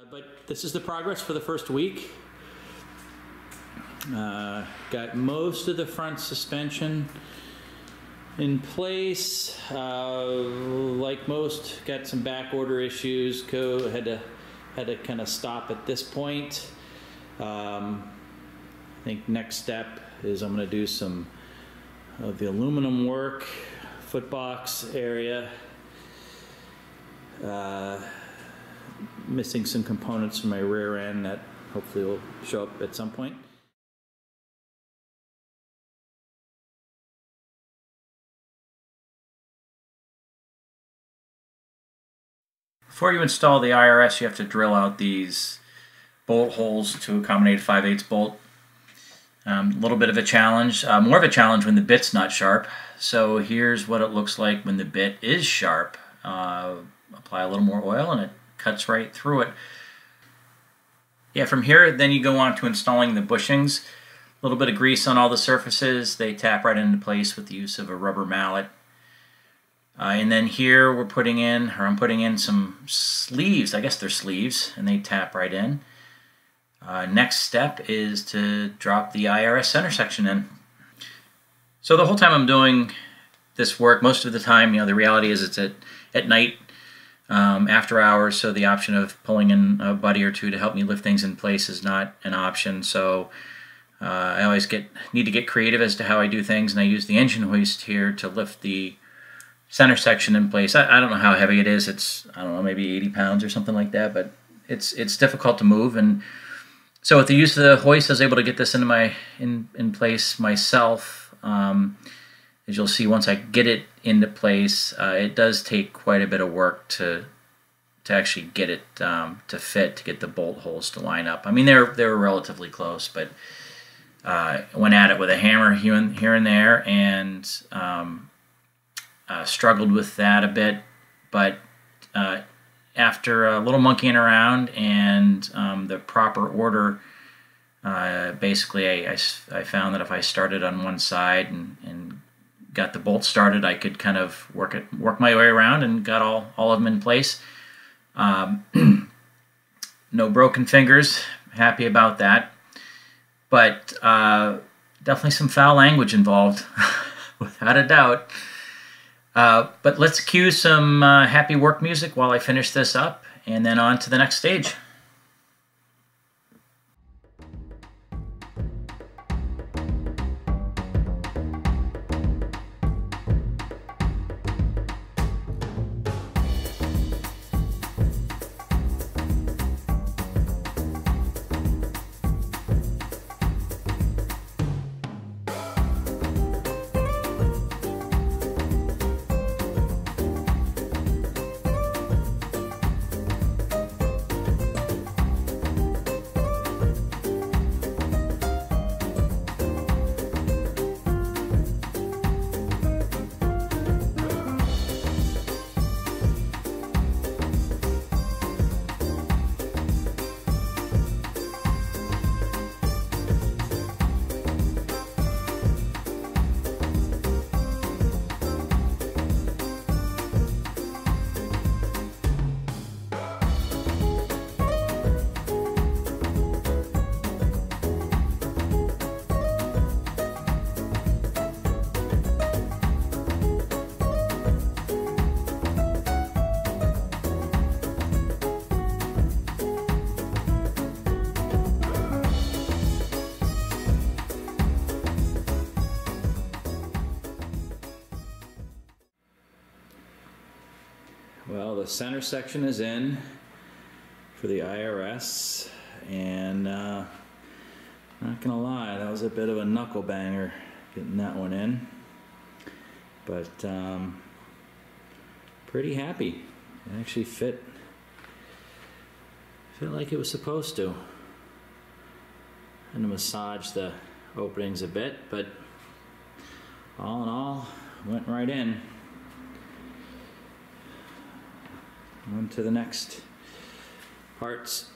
But this is the progress for the first week. Got most of the front suspension in place. Like most, got some back order issues. Had to kind of stop at this point. I think next step is I'm going to do some of the aluminum work, footbox area. Missing some components from my rear end that hopefully will show up at some point. Before you install the IRS, you have to drill out these bolt holes to accommodate a 5/8 bolt. A little bit of a challenge, more of a challenge when the bit's not sharp. So here's what it looks like when the bit is sharp. Apply a little more oil and it cuts right through it. Yeah, from here then you go on to installing the bushings. A little bit of grease on all the surfaces. They tap right into place with the use of a rubber mallet. And then here I'm putting in some sleeves. I guess they're sleeves, and they tap right in. Next step is to drop the IRS center section in. So the whole time I'm doing this work, most of the time, the reality is it's at night, after hours, so the option of pulling in a buddy or two to help me lift things in place is not an option. So I always need to get creative as to how I do things, and I use the engine hoist here to lift the center section in place. I don't know how heavy it is. It's, I don't know, maybe 80 pounds or something like that, but it's difficult to move. And so with the use of the hoist, I was able to get this in place myself. As you'll see, once I get it into place, it does take quite a bit of work to actually get it to fit, to get the bolt holes to line up. I mean, they're relatively close, but went at it with a hammer here and there, and struggled with that a bit. But after a little monkeying around and the proper order, basically I found that if I started on one side and got the bolt started, I could kind of work my way around and got all of them in place. No broken fingers, happy about that. But definitely some foul language involved, without a doubt. But let's cue some happy work music while I finish this up, and then on to the next stage. Well, the center section is in for the IRS, and not gonna lie, that was a bit of a knuckle banger getting that one in, but pretty happy. It actually fit like it was supposed to. And to massage the openings a bit, but all in all, went right in. On to the next parts.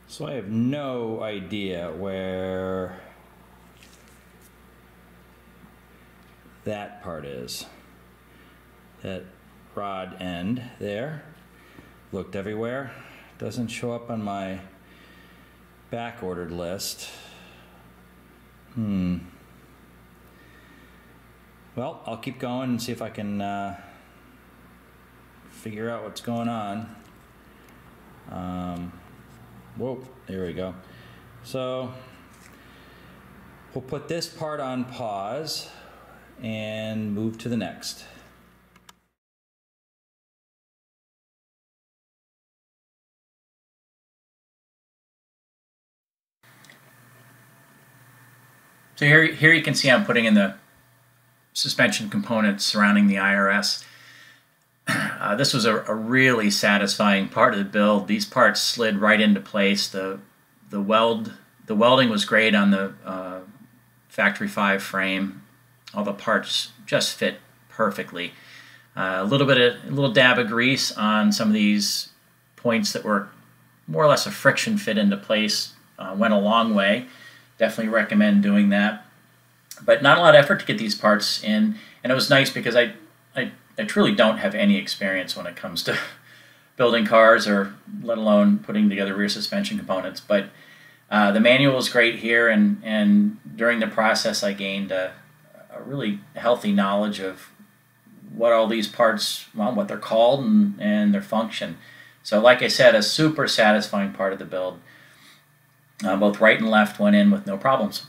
So I have no idea where that part is. That rod end there. Looked everywhere. Doesn't show up on my back ordered list. Well, I'll keep going and see if I can figure out what's going on. Whoa, there we go. So we'll put this part on pause and move to the next. So here you can see I'm putting in the suspension components surrounding the IRS. This was a really satisfying part of the build. These parts slid right into place. The welding was great on the Factory 5 frame. All the parts just fit perfectly. A little dab of grease on some of these points that were more or less a friction fit into place went a long way. Definitely recommend doing that. But not a lot of effort to get these parts in, and it was nice because I truly don't have any experience when it comes to building cars, or let alone putting together rear suspension components. But the manual is great here, and during the process I gained a really healthy knowledge of what all these parts, well, what they're called and their function. So like I said, a super satisfying part of the build. Both right and left went in with no problems.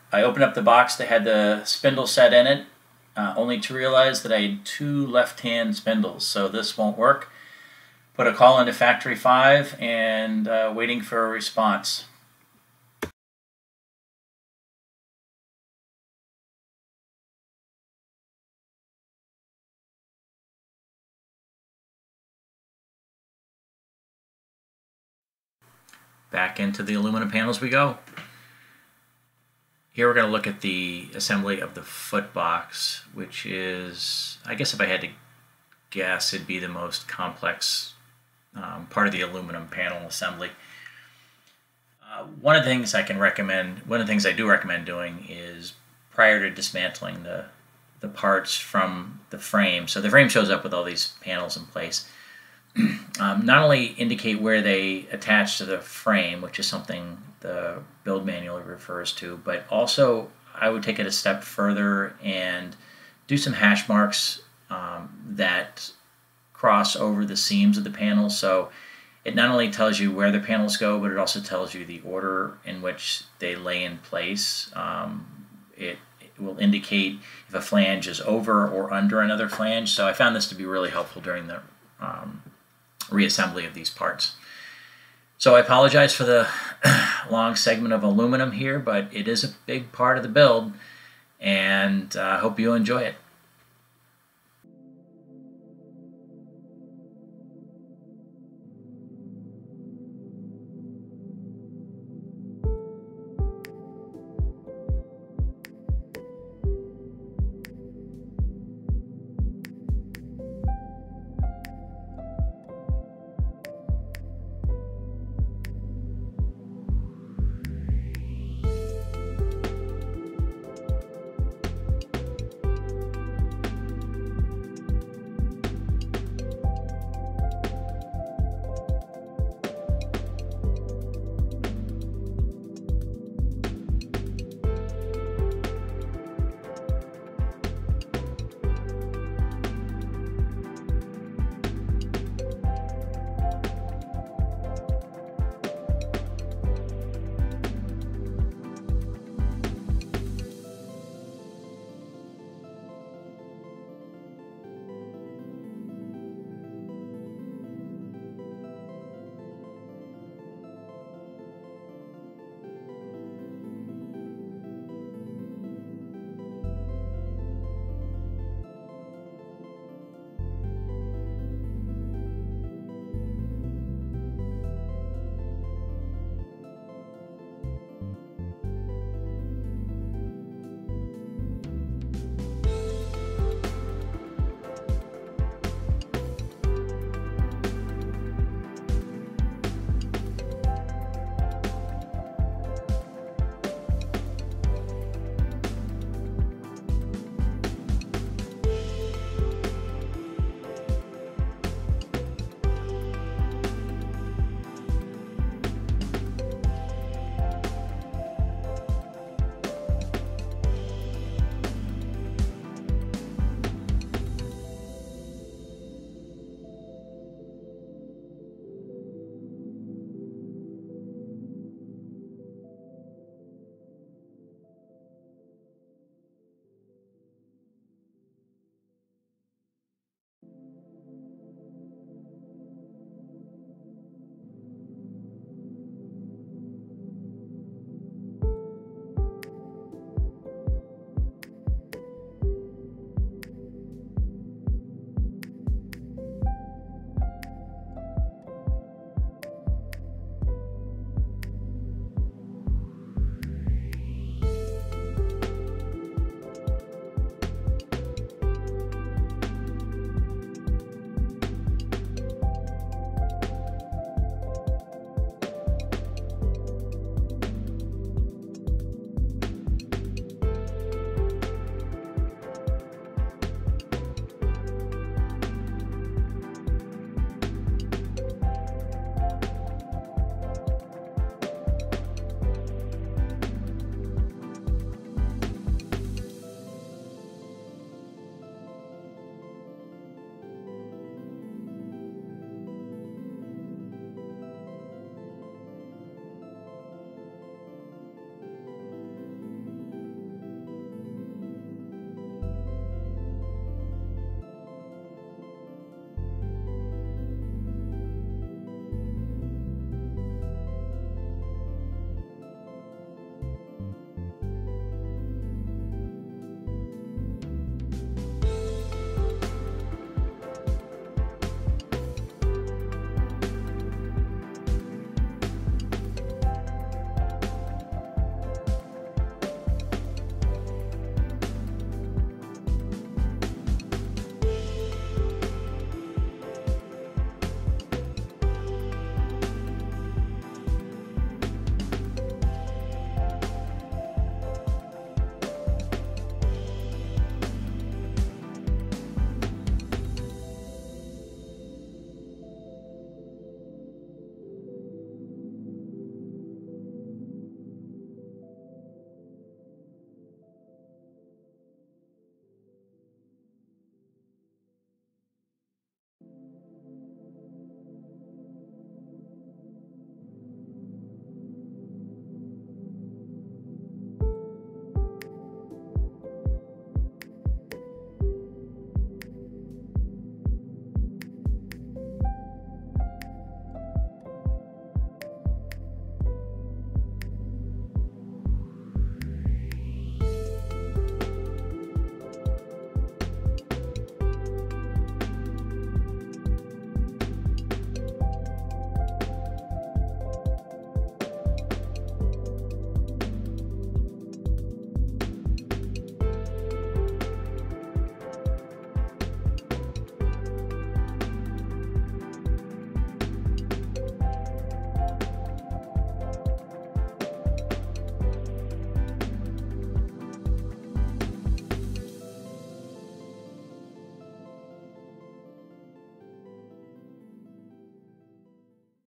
I opened up the box that had the spindle set in it, only to realize that I had 2 left-hand spindles, so this won't work. Put a call into Factory 5 and waiting for a response. Back into the aluminum panels we go. Here we're going to look at the assembly of the foot box, which is, I guess if I had to guess, it'd be the most complex part of the aluminum panel assembly. One of the things I do recommend doing is, prior to dismantling the parts from the frame, so the frame shows up with all these panels in place, not only indicate where they attach to the frame, which is something the build manual refers to, but also I would take it a step further and do some hash marks that cross over the seams of the panel. So it not only tells you where the panels go, but it also tells you the order in which they lay in place. It will indicate if a flange is over or under another flange. So I found this to be really helpful during the reassembly of these parts. So I apologize for the long segment of aluminum here, but it is a big part of the build, and I hope you enjoy it.